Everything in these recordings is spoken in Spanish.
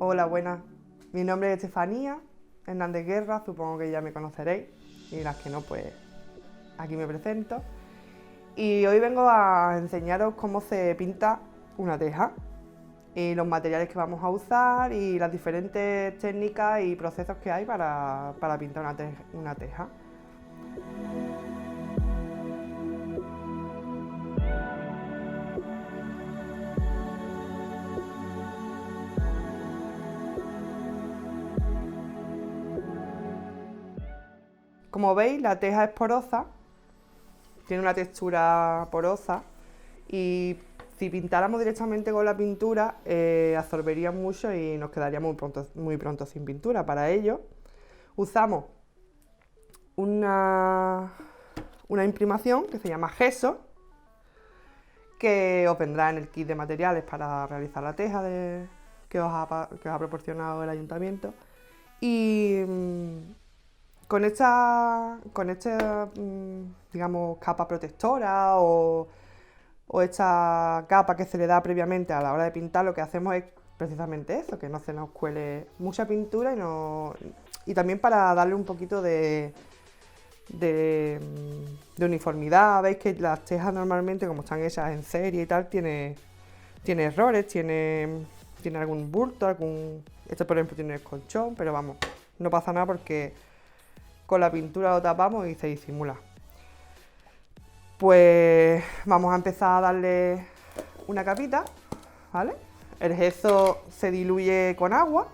Hola, buenas. Mi nombre es Estefanía Hernández Guerra, supongo que ya me conoceréis, y las que no, pues aquí me presento. Y hoy vengo a enseñaros cómo se pinta una teja, y los materiales que vamos a usar, y las diferentes técnicas y procesos que hay para pintar una teja. Como veis, la teja es porosa, tiene una textura porosa, y si pintáramos directamente con la pintura absorbería mucho y nos quedaría muy pronto sin pintura. Para ello usamos una imprimación que se llama gesso, que os vendrá en el kit de materiales para realizar la teja que os ha proporcionado el ayuntamiento. Y con esta digamos, capa protectora o esta capa que se le da previamente a la hora de pintar, lo que hacemos es precisamente eso, que no se nos cuele mucha pintura y también para darle un poquito de uniformidad. Veis que las tejas normalmente, como están hechas en serie y tal, tiene errores, tiene algún bulto, este por ejemplo tiene escolchón, pero vamos, no pasa nada porque con la pintura lo tapamos y se disimula. Pues vamos a empezar a darle una capita, ¿vale? El gesso se diluye con agua,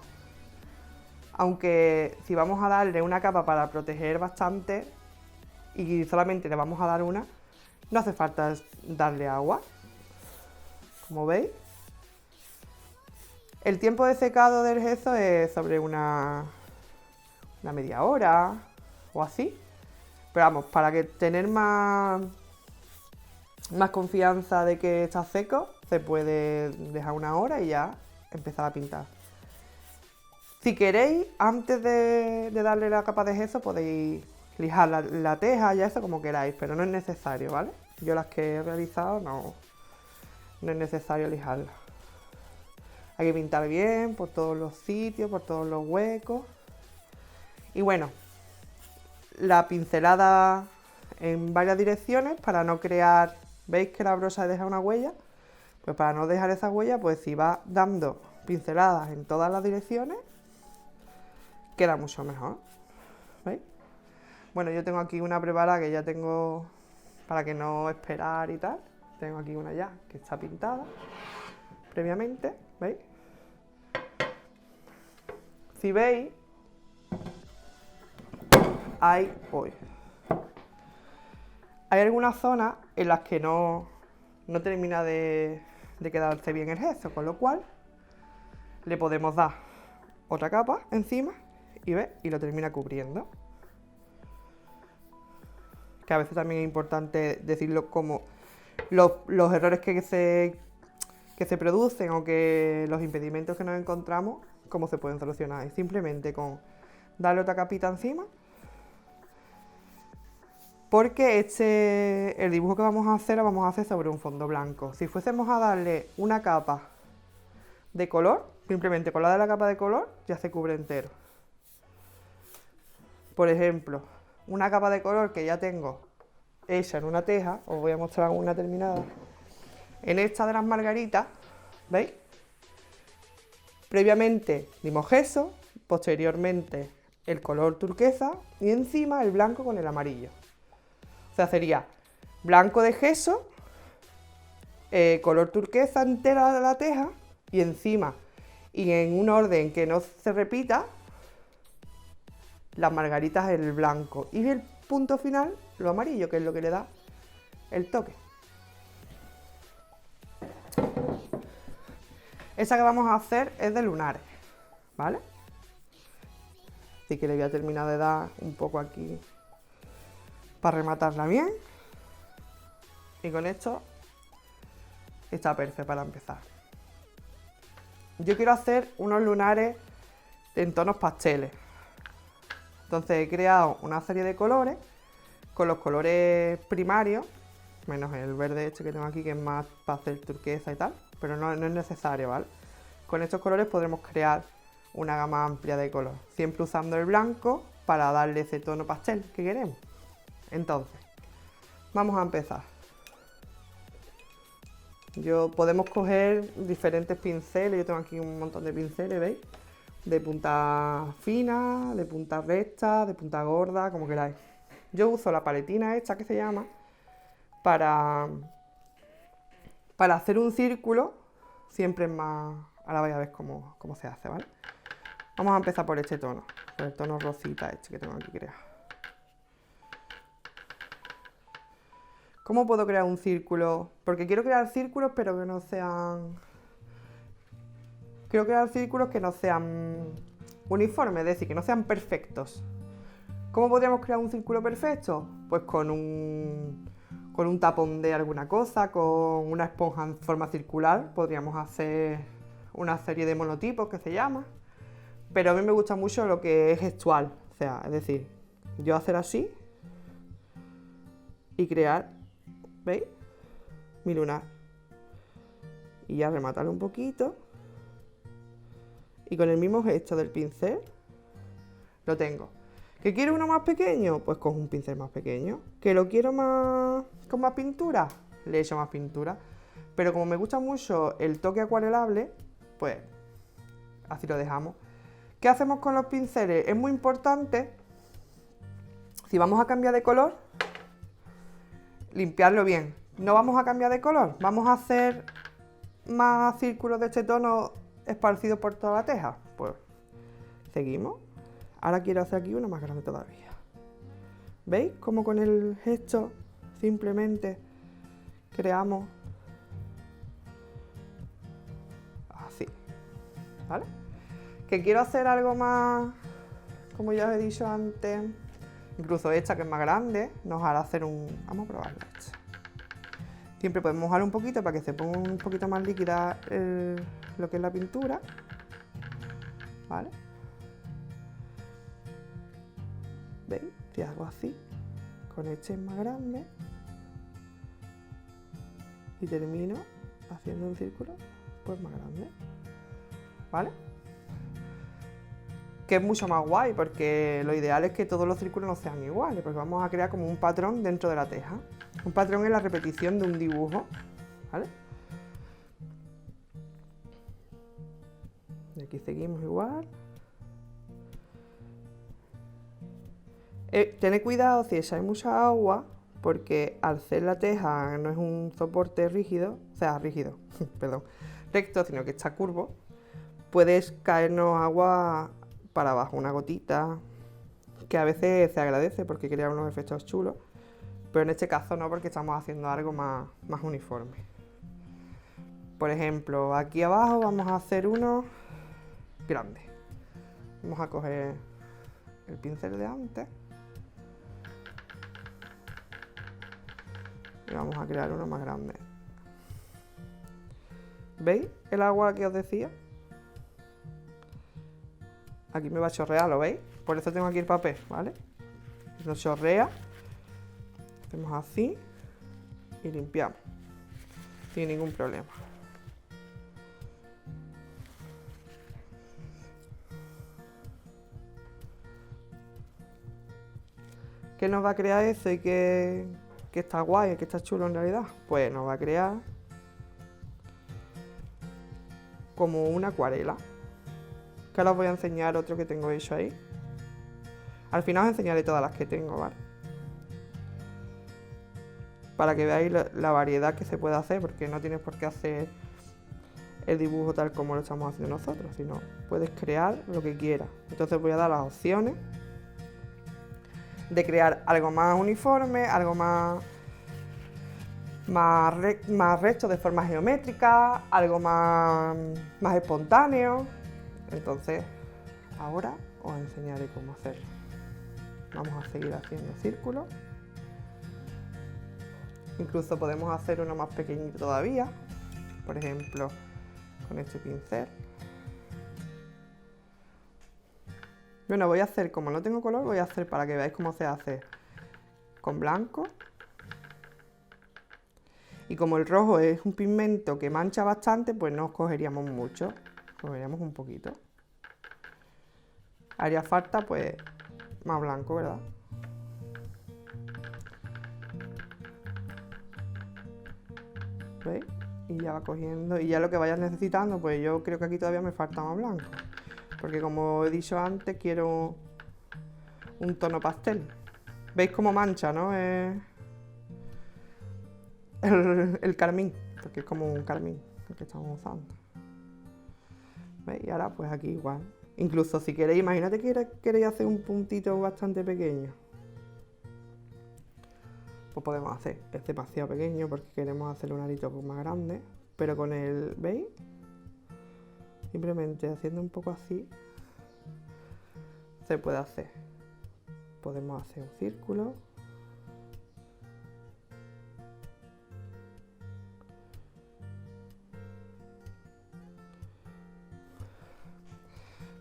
aunque si vamos a darle una capa para proteger bastante y solamente le vamos a dar una, no hace falta darle agua, como veis. El tiempo de secado del gesso es sobre una media hora o así, pero vamos, para que tener más confianza de que está seco, se puede dejar una hora y ya empezar a pintar. Si queréis, antes de darle la capa de gesso, podéis lijar la teja y eso como queráis, pero no es necesario, ¿vale? Yo las que he realizado no es necesario lijarla. Hay que pintar bien por todos los sitios, por todos los huecos. Y bueno, la pincelada en varias direcciones para no crear. ¿Veis que la brocha deja una huella? Pues para no dejar esa huella, pues si va dando pinceladas en todas las direcciones, queda mucho mejor. ¿Veis? Bueno, yo tengo aquí una preparada que ya tengo para que no esperar y tal. Tengo aquí una ya que está pintada previamente, ¿veis? Si veis, hay algunas zonas en las que no termina de quedarse bien el gesso, con lo cual le podemos dar otra capa encima y lo termina cubriendo. Que a veces también es importante decirlo, como los errores que se producen o que los impedimentos que nos encontramos, cómo se pueden solucionar. Y simplemente con darle otra capita encima, porque el dibujo que vamos a hacer lo vamos a hacer sobre un fondo blanco. Si fuésemos a darle una capa de color, simplemente con la de la capa de color ya se cubre entero. Por ejemplo, una capa de color que ya tengo hecha en una teja, os voy a mostrar una terminada. En esta de las margaritas, ¿veis? Previamente dimos gesso, posteriormente el color turquesa y encima el blanco con el amarillo. O sea, sería blanco de gesso, color turquesa entera de la teja y encima, y en un orden que no se repita, las margaritas el blanco y el punto final lo amarillo, que es lo que le da el toque. Esa que vamos a hacer es de lunares, ¿vale? Así que le voy a terminar de dar un poco aquí para rematarla bien. Y con esto está perfecto para empezar. Yo quiero hacer unos lunares en tonos pasteles. Entonces he creado una serie de colores con los colores primarios, menos el verde este que tengo aquí, que es más para hacer turquesa y tal, pero no es necesario, ¿vale? Con estos colores podremos crear una gama amplia de color, siempre usando el blanco para darle ese tono pastel que queremos. Entonces, vamos a empezar. Podemos coger diferentes pinceles, yo tengo aquí un montón de pinceles, ¿veis? De punta fina, de punta recta, de punta gorda, como queráis. Yo uso la paletina esta que se llama para hacer un círculo, siempre es más... Ahora vais a ver cómo se hace, ¿vale? Vamos a empezar por este tono, por el tono rosita este que tengo aquí creado. ¿Cómo puedo crear un círculo? Porque quiero crear círculos, pero que no sean... Quiero crear círculos que no sean uniformes, es decir, que no sean perfectos. ¿Cómo podríamos crear un círculo perfecto? Pues con un tapón de alguna cosa, con una esponja en forma circular, podríamos hacer una serie de monotipos que se llama. Pero a mí me gusta mucho lo que es gestual, o sea, es decir, yo hacer así y crear, ¿veis? Mi lunar. Y ya rematarlo un poquito. Y con el mismo gesto del pincel lo tengo. ¿Que quiero uno más pequeño? Pues cojo un pincel más pequeño. ¿Que lo quiero con más pintura? Le echo más pintura. Pero como me gusta mucho el toque acuarelable, pues así lo dejamos. ¿Qué hacemos con los pinceles? Es muy importante, si vamos a cambiar de color, limpiarlo bien. No vamos a cambiar de color, vamos a hacer más círculos de este tono esparcidos por toda la teja. Pues seguimos. Ahora quiero hacer aquí uno más grande todavía. ¿Veis cómo con el gesto simplemente creamos así? ¿Vale? Que quiero hacer algo más, como ya os he dicho antes, incluso esta que es más grande, nos hará hacer un... Vamos a probarla esta. Siempre podemos mojar un poquito para que se ponga un poquito más líquida lo que es la pintura. ¿Vale? ¿Veis? Si hago así, con este es más grande y termino haciendo un círculo pues más grande. ¿Vale? Que es mucho más guay, porque lo ideal es que todos los círculos no sean iguales, porque vamos a crear como un patrón dentro de la teja. Un patrón es la repetición de un dibujo, ¿vale? Y aquí seguimos igual. Tened cuidado si echáis mucha agua, porque al ser la teja no es un soporte rígido, o sea, rígido, perdón, recto, sino que está curvo, puedes caernos agua para abajo, una gotita, que a veces se agradece porque crea unos efectos chulos, pero en este caso no, porque estamos haciendo algo más uniforme. Por ejemplo, aquí abajo vamos a hacer uno grande. Vamos a coger el pincel de antes y vamos a crear uno más grande. ¿Veis el agua que os decía? Aquí me va a chorrear, ¿lo veis? Por eso tengo aquí el papel, ¿vale? Nos chorrea, hacemos así y limpiamos sin ningún problema. ¿Qué nos va a crear eso y que está guay, que está chulo en realidad? Pues nos va a crear como una acuarela. Que ahora os voy a enseñar otro que tengo hecho ahí. Al final os enseñaré todas las que tengo, ¿vale? Para que veáis la variedad que se puede hacer, porque no tienes por qué hacer el dibujo tal como lo estamos haciendo nosotros, sino puedes crear lo que quieras. Entonces voy a dar las opciones de crear algo más uniforme, algo más recto de forma geométrica, algo más espontáneo. Entonces, ahora os enseñaré cómo hacerlo. Vamos a seguir haciendo círculos. Incluso podemos hacer uno más pequeñito todavía. Por ejemplo, con este pincel. Bueno, voy a hacer, como no tengo color, voy a hacer para que veáis cómo se hace con blanco. Y como el rojo es un pigmento que mancha bastante, pues no cogeríamos mucho, cogeríamos un poquito. Haría falta pues más blanco, ¿verdad? ¿Veis? Y ya va cogiendo, y ya lo que vayas necesitando, pues yo creo que aquí todavía me falta más blanco. Porque como he dicho antes, quiero un tono pastel. ¿Veis cómo mancha, no? El carmín, porque es como un carmín el que estamos usando. ¿Veis? Y ahora pues aquí igual. Incluso si queréis, imagínate que queréis hacer un puntito bastante pequeño. Pues podemos hacer. Es demasiado pequeño porque queremos hacer un arito más grande. Pero con el, ¿veis? Simplemente haciendo un poco así se puede hacer. Podemos hacer un círculo.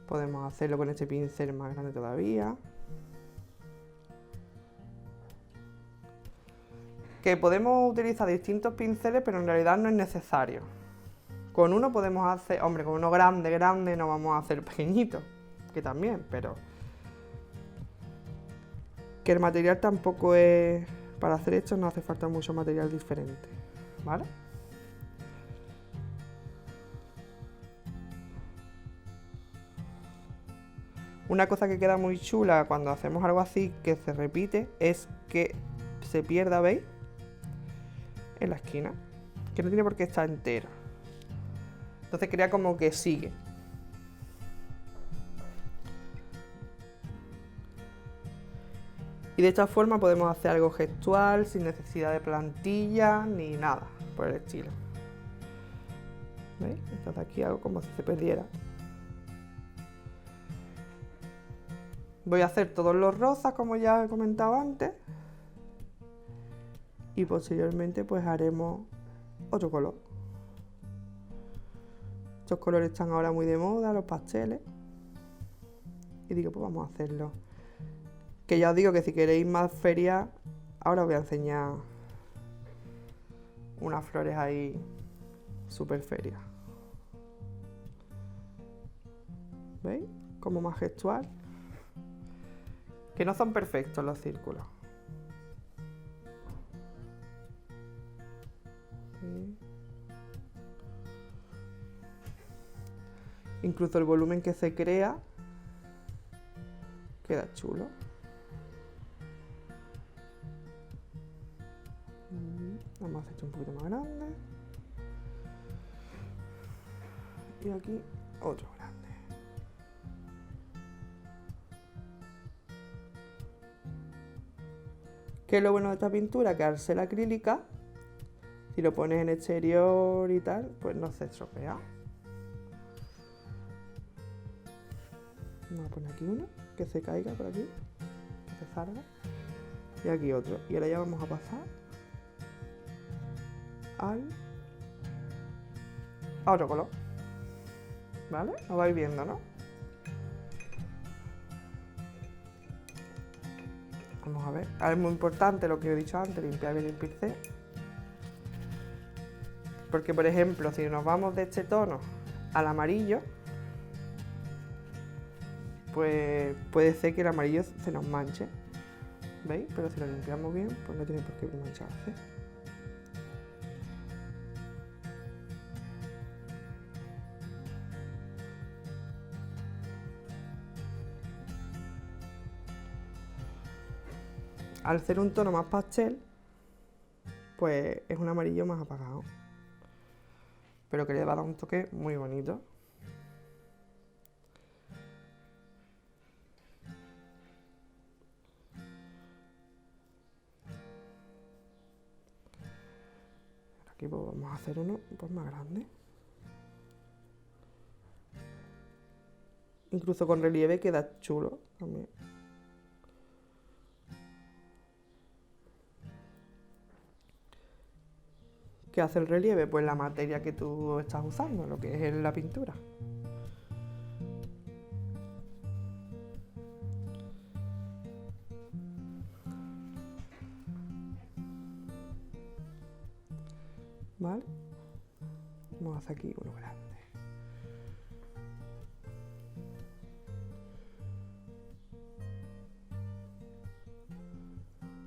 Podemos hacerlo con este pincel más grande todavía. Que podemos utilizar distintos pinceles, pero en realidad no es necesario. Con uno podemos hacer, hombre, con uno grande no vamos a hacer pequeñito, que también, pero que el material tampoco es, para hacer esto no hace falta mucho material diferente, ¿vale? Una cosa que queda muy chula cuando hacemos algo así que se repite es que se pierda, ¿veis? En la esquina, que no tiene por qué estar entero. Entonces crea como que sigue. Y de esta forma podemos hacer algo gestual, sin necesidad de plantilla ni nada por el estilo. ¿Veis? Entonces aquí hago como si se perdiera. Voy a hacer todos los rosas como ya he comentado antes. Y posteriormente pues haremos otro color. Estos colores están ahora muy de moda, los pasteles. Y digo, pues vamos a hacerlo. Que ya os digo que si queréis más feria, ahora os voy a enseñar unas flores ahí súper ferias. ¿Veis? Como más gestual. Que no son perfectos los círculos. ¿Sí? Incluso el volumen que se crea queda chulo. Vamos a hacer un poquito más grande. Y aquí otro grande. ¿Qué es lo bueno de esta pintura? Que al ser acrílica, si lo pones en exterior y tal, pues no se estropea. Vamos a poner aquí uno, que se caiga por aquí, que se salga. Y aquí otro. Y ahora ya vamos a pasar a otro color. ¿Vale? Lo vais viendo, ¿no? Vamos a ver. Ahora es muy importante lo que he dicho antes, limpiar bien el pincel. Porque, por ejemplo, si nos vamos de este tono al amarillo, pues puede ser que el amarillo se nos manche. ¿Veis? Pero si lo limpiamos bien, pues no tiene por qué mancharse. Al ser un tono más pastel, pues es un amarillo más apagado, pero que le va a dar un toque muy bonito. Aquí pues vamos a hacer uno pues más grande. Incluso con relieve queda chulo también. ¿Qué hace el relieve? Pues la materia que tú estás usando, lo que es la pintura. ¿Vale? Vamos a hacer aquí uno grande.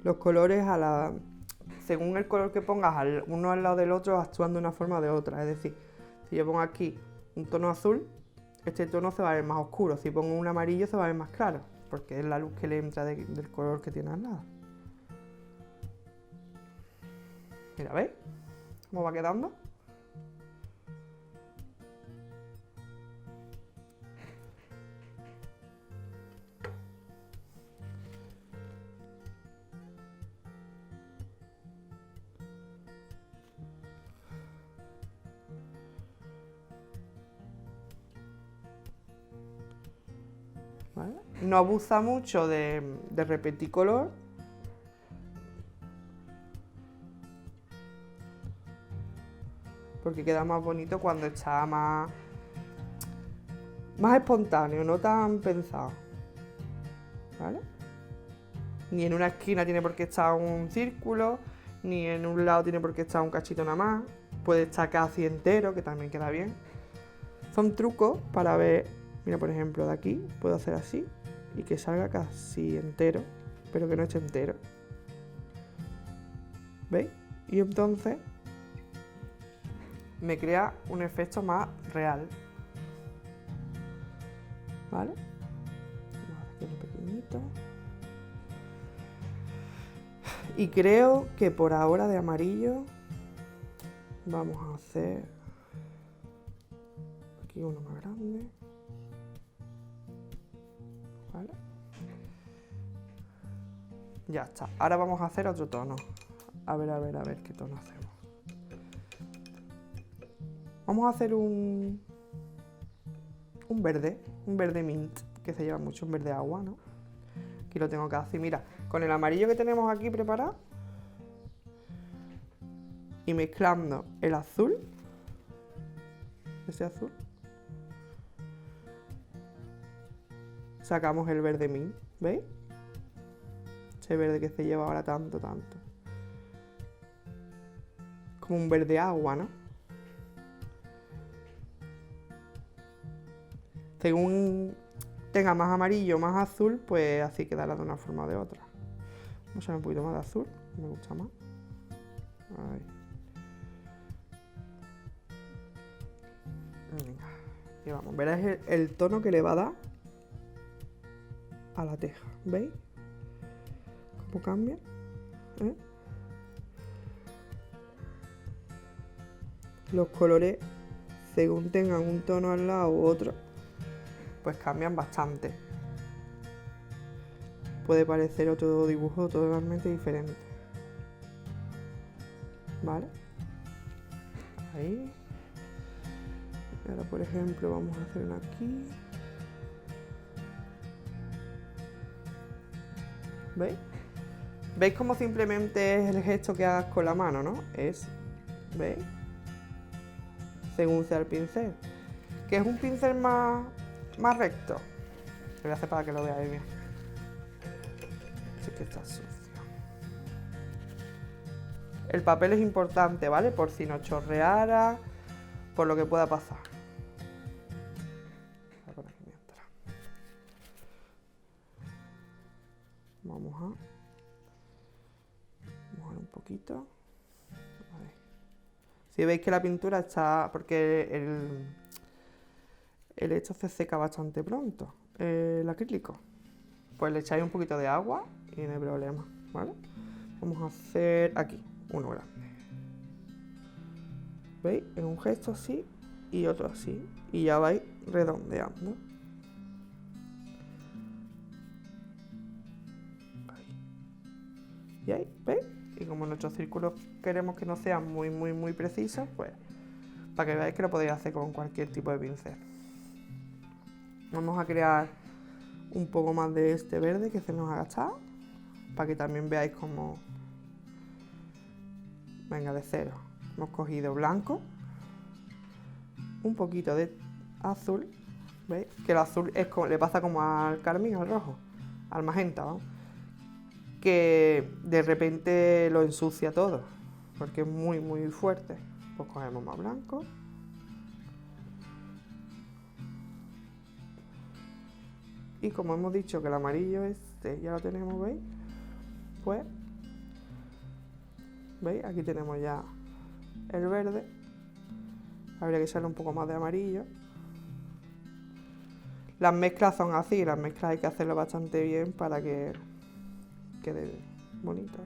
Los colores según el color que pongas uno al lado del otro actúan de una forma o de otra. Es decir, si yo pongo aquí un tono azul, este tono se va a ver más oscuro. Si pongo un amarillo se va a ver más claro, porque es la luz que le entra del color que tiene al lado. Mira, ¿veis cómo va quedando? ¿Vale? No abusa mucho de repetir color. Porque queda más bonito cuando está más espontáneo, no tan pensado. ¿Vale? Ni en una esquina tiene por qué estar un círculo, ni en un lado tiene por qué estar un cachito nada más. Puede estar casi entero, que también queda bien. Son trucos para ver, mira, por ejemplo, de aquí puedo hacer así y que salga casi entero, pero que no esté entero. ¿Veis? Y entonces me crea un efecto más real. ¿Vale? Vamos a hacer uno pequeñito. Y creo que por ahora de amarillo vamos a hacer aquí uno más grande. ¿Vale? Ya está. Ahora vamos a hacer otro tono. A ver qué tono hacemos. Vamos a hacer un verde mint, que se lleva mucho, un verde agua, ¿no? Aquí lo tengo casi, mira, con el amarillo que tenemos aquí preparado y mezclando el azul, ese azul, sacamos el verde mint, ¿veis? Ese verde que se lleva ahora tanto. Como un verde agua, ¿no? Según tenga más amarillo o más azul, pues así quedará de una forma o de otra. Vamos a echar un poquito más de azul, me gusta más. Ahí. Venga. Y vamos, verás el tono que le va a dar a la teja. ¿Veis? ¿Cómo cambia? ¿Eh? Los colores, según tengan un tono al lado u otro, pues cambian bastante. Puede parecer otro dibujo totalmente diferente. ¿Vale? Ahí. Ahora, por ejemplo, vamos a hacer una aquí. ¿Veis? ¿Veis cómo simplemente es el gesto que hagas con la mano, no? ¿Veis? Según sea el pincel. Que es un pincel más recto. Lo voy a hacer para que lo veáis bien. Así que está sucio. El papel es importante, ¿vale? Por si no chorreara, por lo que pueda pasar. Voy a poner aquí mientras. Vamos a mojar un poquito. Vale. Si veis que la pintura está... porque el hecho se seca bastante pronto, el acrílico. Pues le echáis un poquito de agua y no hay problema, ¿vale? Vamos a hacer aquí, uno grande. ¿Veis? Es un gesto así y otro así. Y ya vais redondeando. Ahí. ¿Y ahí? ¿Veis? Y como nuestros círculos queremos que no sean muy precisos, pues para que veáis que lo podéis hacer con cualquier tipo de pincel. Vamos a crear un poco más de este verde que se nos ha gastado, para que también veáis cómo... Venga, de cero. Hemos cogido blanco, un poquito de azul, ¿veis? Que el azul es como, le pasa como al carmín, al rojo, al magenta, ¿no? Que de repente lo ensucia todo, porque es muy fuerte. Pues cogemos más blanco. Y como hemos dicho que el amarillo este ya lo tenemos, ¿veis? Pues ¿Veis? Aquí tenemos ya el verde. Habría que echarle un poco más de amarillo. Las mezclas son así, las mezclas hay que hacerlo bastante bien para que quede bonito.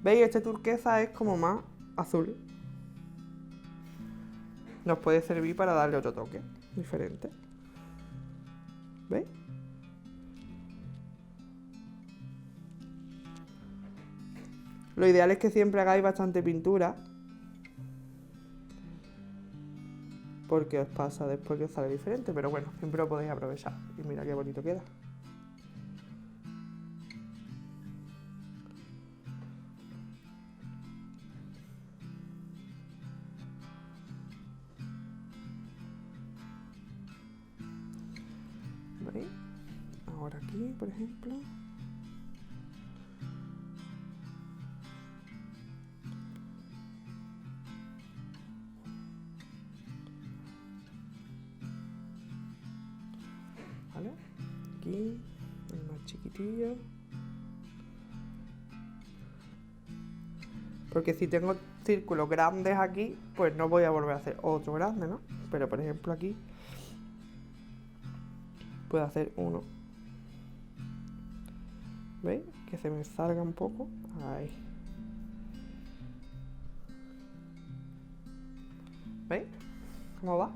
¿Veis? Este turquesa es como más azul. Nos puede servir para darle otro toque diferente. ¿Veis? Lo ideal es que siempre hagáis bastante pintura, porque os pasa después que os sale diferente, pero bueno, siempre lo podéis aprovechar. Y mira qué bonito queda. ¿Veis? Ahora aquí, por ejemplo. ¿Vale? Aquí, el más chiquitillo. Porque si tengo círculos grandes aquí, pues no voy a volver a hacer otro grande, ¿no? Pero por ejemplo aquí puedo hacer uno. ¿Veis? Que se me salga un poco. Ahí. ¿Veis? ¿Cómo va?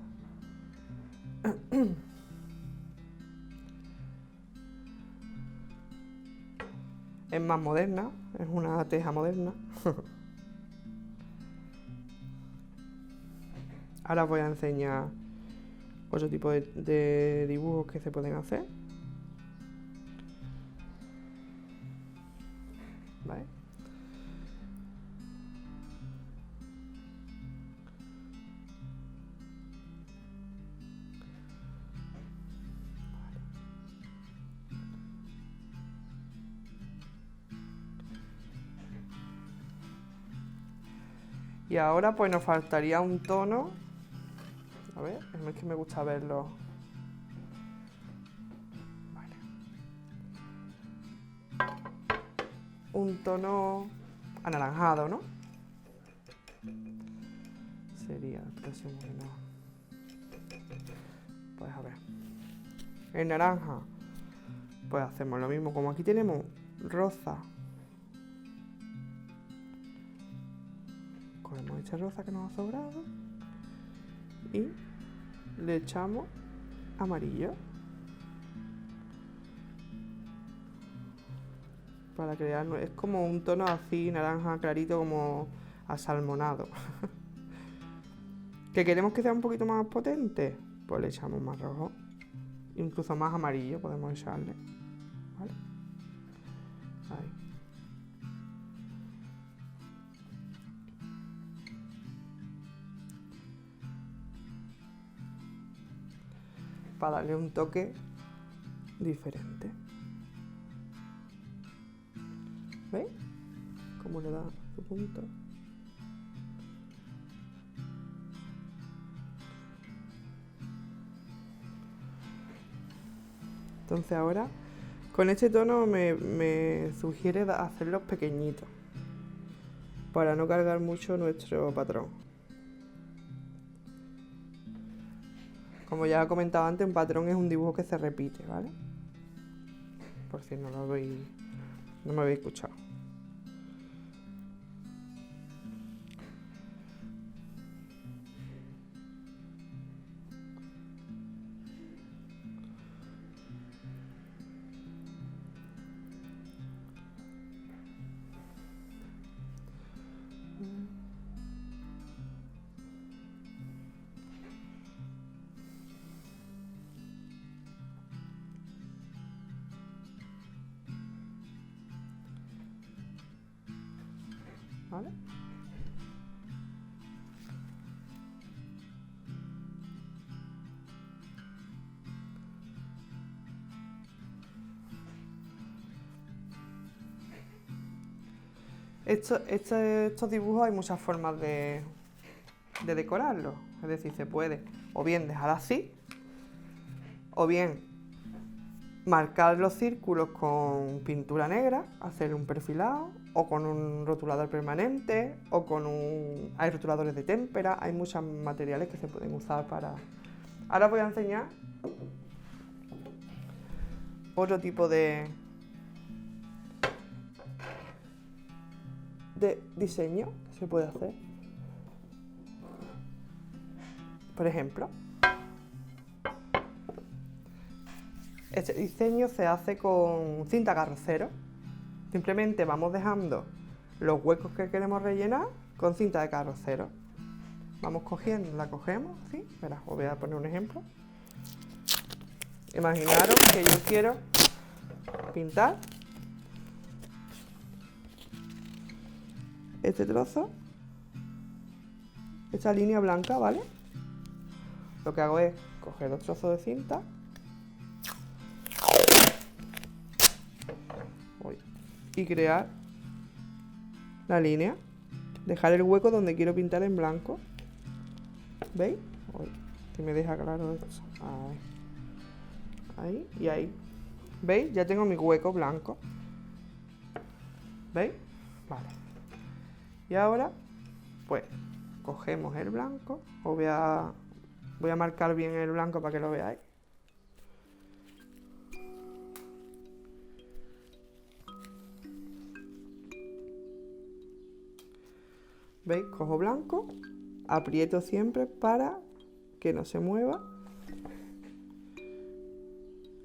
Es más moderna, es una teja moderna. Ahora os voy a enseñar otro tipo de dibujos que se pueden hacer. ¿Vale? Y ahora pues nos faltaría un tono. A ver, es que me gusta verlo. Vale. Un tono anaranjado, ¿no? Sería el próximo que no. Pues a ver. El naranja. Pues hacemos lo mismo. Como aquí tenemos rosa. Cogemos esta rosa que nos ha sobrado. Y le echamos amarillo. Para crear, es como un tono así, naranja clarito, como asalmonado. ¿Que queremos que sea un poquito más potente? Pues le echamos más rojo. Incluso más amarillo podemos echarle. ¿Vale? Ahí. Para darle un toque diferente. ¿Veis? Cómo le da su punto. Entonces ahora, con este tono me sugiere hacerlos pequeñitos, para no cargar mucho nuestro patrón. Como ya he comentado antes, un patrón es un dibujo que se repite, ¿vale? Por si no me habéis escuchado. ¿Vale? Estos dibujos hay muchas formas de decorarlos. Es decir, se puede o bien dejar así, o bien marcar los círculos con pintura negra, hacer un perfilado, o con un rotulador permanente, o con un... Hay rotuladores de témpera, hay muchos materiales que se pueden usar para... Ahora os voy a enseñar otro tipo de diseño que se puede hacer. Por ejemplo, este diseño se hace con cinta carrocero. Simplemente vamos dejando los huecos que queremos rellenar con cinta de carrocero. Vamos cogiendo, la cogemos, ¿sí? Verás, os voy a poner un ejemplo. Imaginaros que yo quiero pintar este trozo, esta línea blanca, ¿vale? Lo que hago es coger 2 trozos de cinta y crear la línea, dejar el hueco donde quiero pintar en blanco. ¿Veis? Si me deja claro esto. Ahí y ahí. ¿Veis? Ya tengo mi hueco blanco. ¿Veis? Vale. Y ahora, pues, cogemos el blanco. Os voy a marcar bien el blanco para que lo veáis. ¿Veis? Cojo blanco, aprieto siempre para que no se mueva.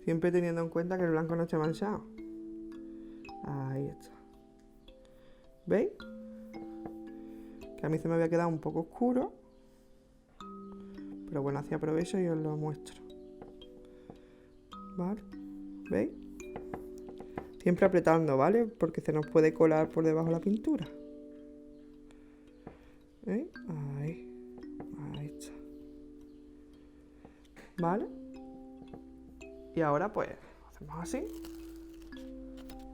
Siempre teniendo en cuenta que el blanco no esté manchado. Ahí está. ¿Veis? Que a mí se me había quedado un poco oscuro. Pero bueno, así aprovecho y os lo muestro. ¿Vale? ¿Veis? Siempre apretando, ¿vale? Porque se nos puede colar por debajo la pintura. ¿Veis? Ahí. Ahí está. ¿Vale? Y ahora pues hacemos así.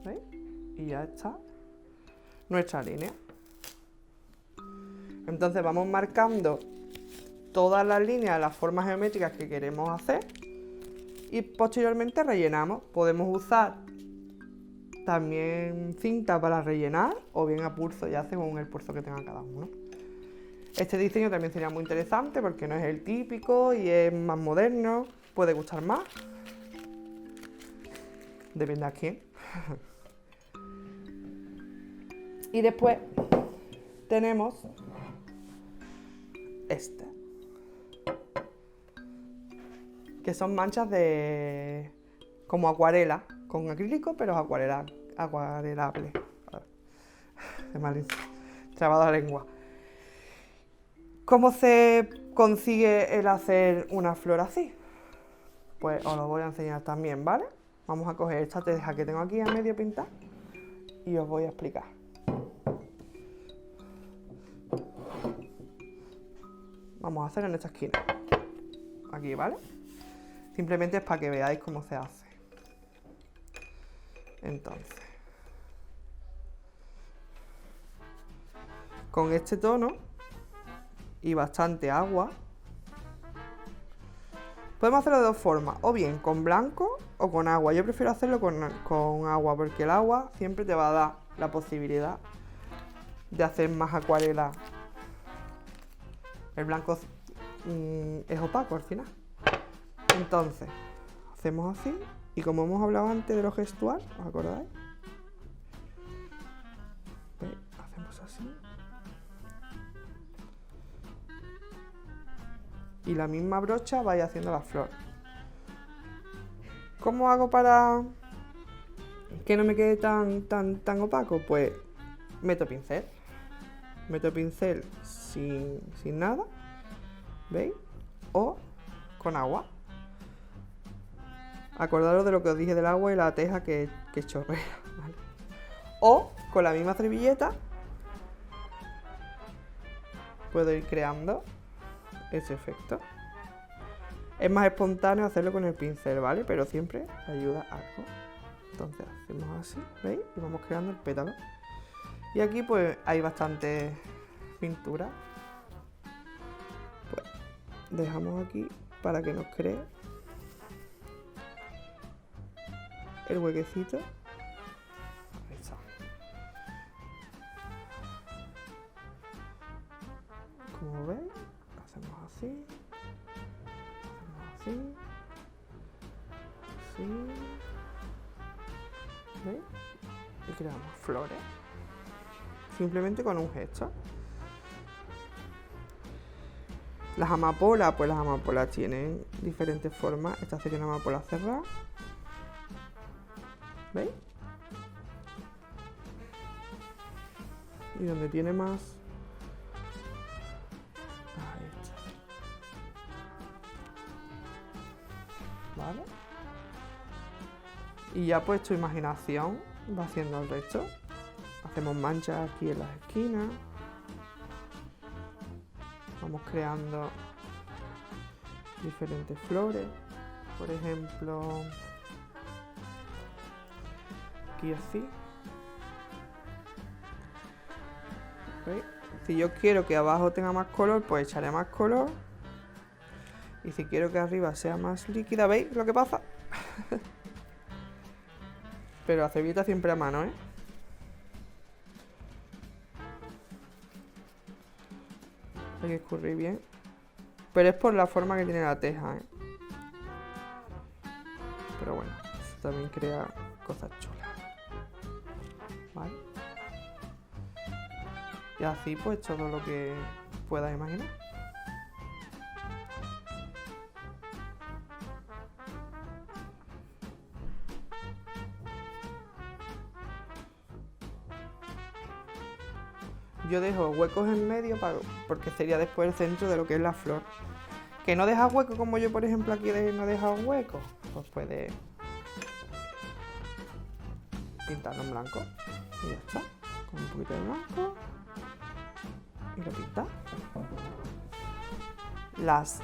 ¿Veis? Y ya está nuestra línea. Entonces vamos marcando todas las líneas, las formas geométricas que queremos hacer y posteriormente rellenamos. Podemos usar también cinta para rellenar o bien a pulso, ya según el pulso que tenga cada uno. Este diseño también sería muy interesante porque no es el típico y es más moderno, puede gustar más. Depende a quién. Y después tenemos este, que son manchas de como acuarela, con acrílico pero acuarelable. Se me ha trabado la lengua. ¿Cómo se consigue el hacer una flor así? Pues os lo voy a enseñar también, ¿vale? Vamos a coger esta teja que tengo aquí a medio pintar y os voy a explicar. Vamos a hacer en esta esquina. Aquí, ¿vale? Simplemente es para que veáis cómo se hace. Entonces, con este tono y bastante agua, podemos hacerlo de dos formas, o bien con blanco o con agua. Yo prefiero hacerlo con agua porque el agua siempre te va a dar la posibilidad de hacer más acuarela. El blanco es opaco al final. Entonces, hacemos así y como hemos hablado antes de lo gestual, ¿os acordáis? ¿Veis? Hacemos así. Y la misma brocha vais haciendo la flor. ¿Cómo hago para que no me quede tan opaco? Pues meto pincel. Meto pincel sin nada, ¿veis? O con agua. Acordaros de lo que os dije del agua y la teja que chorrea, ¿vale? O con la misma servilleta puedo ir creando ese efecto. Es más espontáneo hacerlo con el pincel, ¿vale? Pero siempre ayuda algo. Entonces hacemos así, ¿veis? Y vamos creando el pétalo. Y aquí pues hay bastante pintura. Pues dejamos aquí para que nos cree el huequecito. Ahí está. Como veis, hacemos así. Hacemos así. Así. ¿Veis? Y creamos flores. Simplemente con un gesto. Las amapolas, pues las amapolas tienen diferentes formas. Esta sería una amapola cerrada. ¿Veis? Y donde tiene más... Ahí está. ¿Vale? Y ya pues tu imaginación va haciendo el resto. Hacemos manchas aquí en las esquinas. Vamos creando diferentes flores. Por ejemplo, aquí así. ¿Veis? Si yo quiero que abajo tenga más color, pues echaré más color. Y si quiero que arriba sea más líquida, ¿veis lo que pasa? Pero la cebita siempre a mano, ¿eh? Hay que escurrir bien. Pero es por la forma que tiene la teja, ¿eh? Pero bueno, eso también crea cosas chulas. ¿Vale? Y así pues todo lo que puedas imaginar. Yo dejo huecos en medio porque sería después el centro de lo que es la flor. Que no dejas huecos como yo, por ejemplo, aquí no he dejado huecos, pues puedes pintarlo en blanco. Y ya está. Con un poquito de blanco. Y lo pintas. Las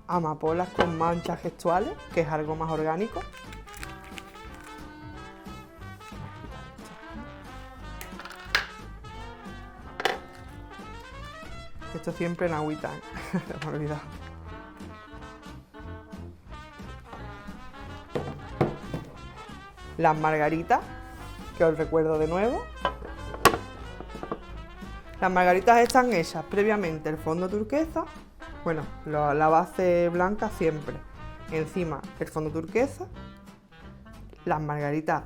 amapolas con manchas gestuales, que es algo más orgánico. Esto siempre en agüita, ¿eh? Me he olvidado. Las margaritas, que os recuerdo de nuevo. Las margaritas están hechas previamente el fondo turquesa. Bueno, la base blanca siempre. Encima el fondo turquesa. Las margaritas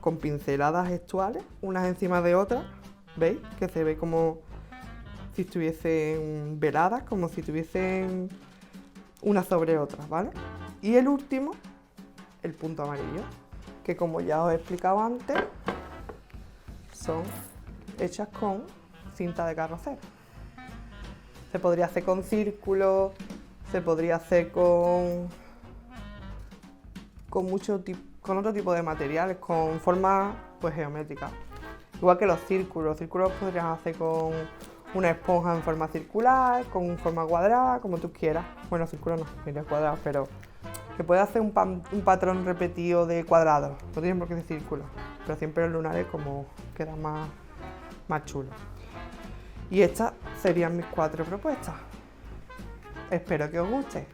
con pinceladas gestuales, unas encima de otras. ¿Veis? Que se ve como si estuviesen veladas, como si estuviesen una sobre otra, ¿vale? Y el último, el punto amarillo, que como ya os he explicado antes, son hechas con cinta de carrocero. Se podría hacer con círculos, se podría hacer con otro tipo de materiales, con formas pues geométricas. Igual que los círculos podrías hacer con una esponja en forma circular, con forma cuadrada, como tú quieras. Bueno, círculo no, sería cuadrado, pero que puedes hacer un patrón repetido de cuadrados. No tienen por qué ser círculos, pero siempre los lunares como queda más chulo. Y estas serían mis 4 propuestas. Espero que os guste.